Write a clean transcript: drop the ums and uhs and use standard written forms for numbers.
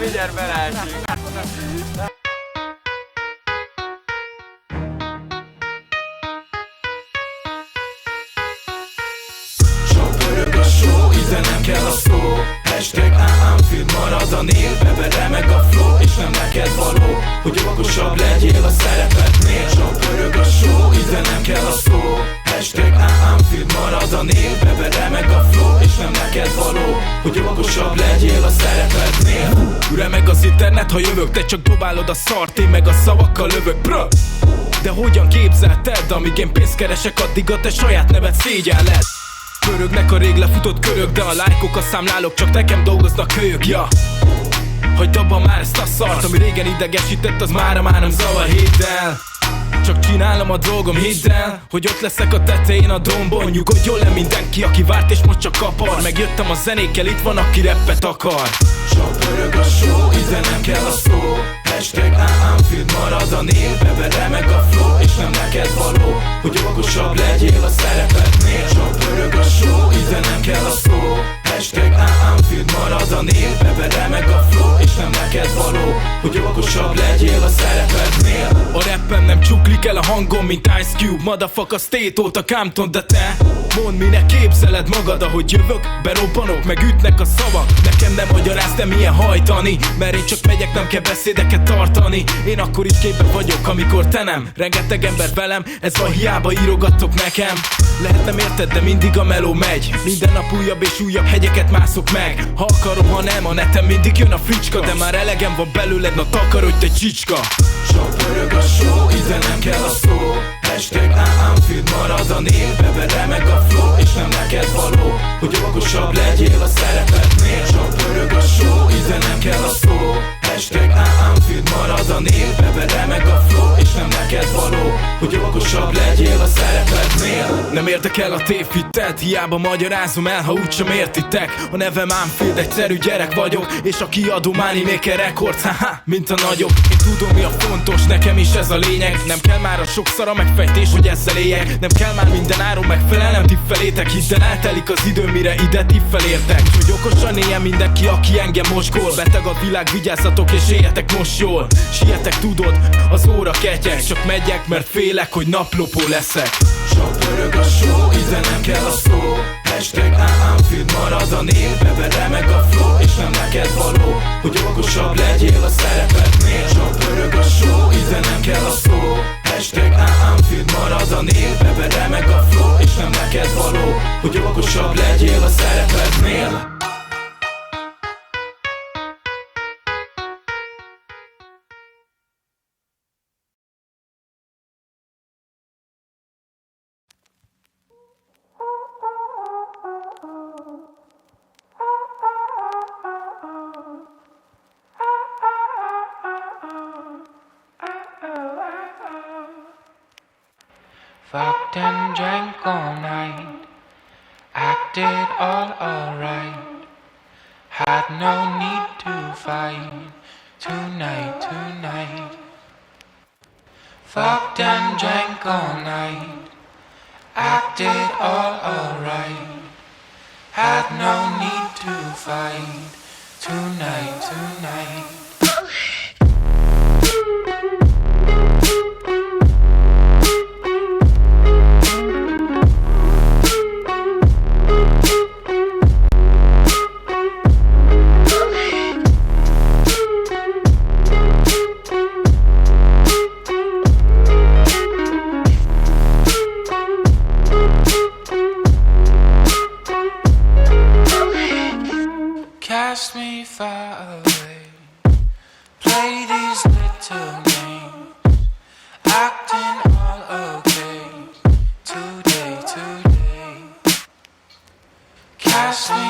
Mindjárt belásik. Sok pörög a show, ide nem kell a szó. Hashtag I'm fit, marad a név, bevere meg a flow, és nem neked való, hogy okosabb legyél a szerepednél. Sok pörög a show, ide nem kell a szó. Hashtag I'm fit, marad a név, bevere meg a flow, és nem neked való, hogy okosabb legyél a szerepednél. Remeg az internet, ha jövök, te csak dobálod a szart, én meg a szavakkal lövök, bro. De hogyan képzelted, amíg én pénzt keresek, addig a te saját neved szégyelled. Pörögnek a rég lefutott körök, de a lájkok a számlálok, csak nekem dolgoznak kölyök, ja. Hagyd abba már ezt a szart, ami régen idegesített, az mára már nem zavar, hidd el. Csak csinálom a dolgom, hidd el, hogy ott leszek a tetején a dombon. Nyugodjon le mindenki, aki várt és most csak kapar. Megjöttem a zenékkel, itt van, aki rappet akar. Sok pörög a show, ide nem kell a szó. Hashtag I'm fit, marad a név, bevere meg a flow, és nem neked való, hogy okosabb legyél a szerepednél. Sok pörög a show, ide nem kell a szó. Hashtag I'm fit, marad a név, bevere meg a flow, és nem neked való, hogy okosabb legyél a szerepednél. A rappen nem csuklik el a hangom, mint Ice Cube, motherfucker State óta Compton, de te mondd, minek képzeled magad, ahogy jövök, berobbanok, meg ütnek a szavak. Nekem nem magyarázd, de milyen hajtani, mert én csak megyek, nem kell beszédeket tartani. Én akkor is képben vagyok, amikor te nem. Rengeteg ember velem, ez van, hiába írogattok nekem. Lehet nem érted, de mindig a meló megy. Minden nap újabb és újabb hegyeket mászok meg. Ha akarom, ha nem, a neten mindig jön a fricska, de már elegem van belőled, na takarodj te csicska. Sok pörög a show, ide nem kell a szó. Hashtag I'm fit, marad a név, bevere meg a flow, és nem neked való, hogy okosabb legyél a szerepednél. Sok pörög a show, ide nem kell a szó. Hashtag I'm fit, marad a név, bevere meg a flow, és nem neked való, hogy okosabb legyél a szerepednél. Nem érdekel a tévhitet, hiába magyarázom el, ha úgysem értitek. A nevem Anfield, egyszerű gyerek vagyok, és a kiadó Money Maker Records, haha, mint a nagyok. Én tudom, mi a fontos, nekem is ez a lényeg. Nem kell már a sok szara megfejtés, hogy ezzel éljek. Nem kell már minden áron megfelelnem tipfelétek. Hidd el, eltelik az idő, mire ide tippel értek. Hogy okosan éljen mindenki, aki engem mosgol. Beteg a világ, vigyázzatok és éljetek most jól. Sietek, tudod, az óra ketyeg, csak megyek, mert félek, hogy naplopó leszek. Sok pörög a show, ide nem kell a szó. Hashtag I'm fit, marad a név, bevere meg a flow, és nem neked való, hogy okosabb legyél a szerepednél. Sok pörög a show, ide nem kell a szó. Hashtag I'm fit, marad a név, bevere meg a flow, és nem neked való, hogy okosabb legyél a szerepednél. Fucked and drank all night, acted all alright. Had no need to fight tonight. Fucked and drank all night, acted all alright. Had no need to fight tonight. Cast me far away, play these little games, acting all okay, today. Cast me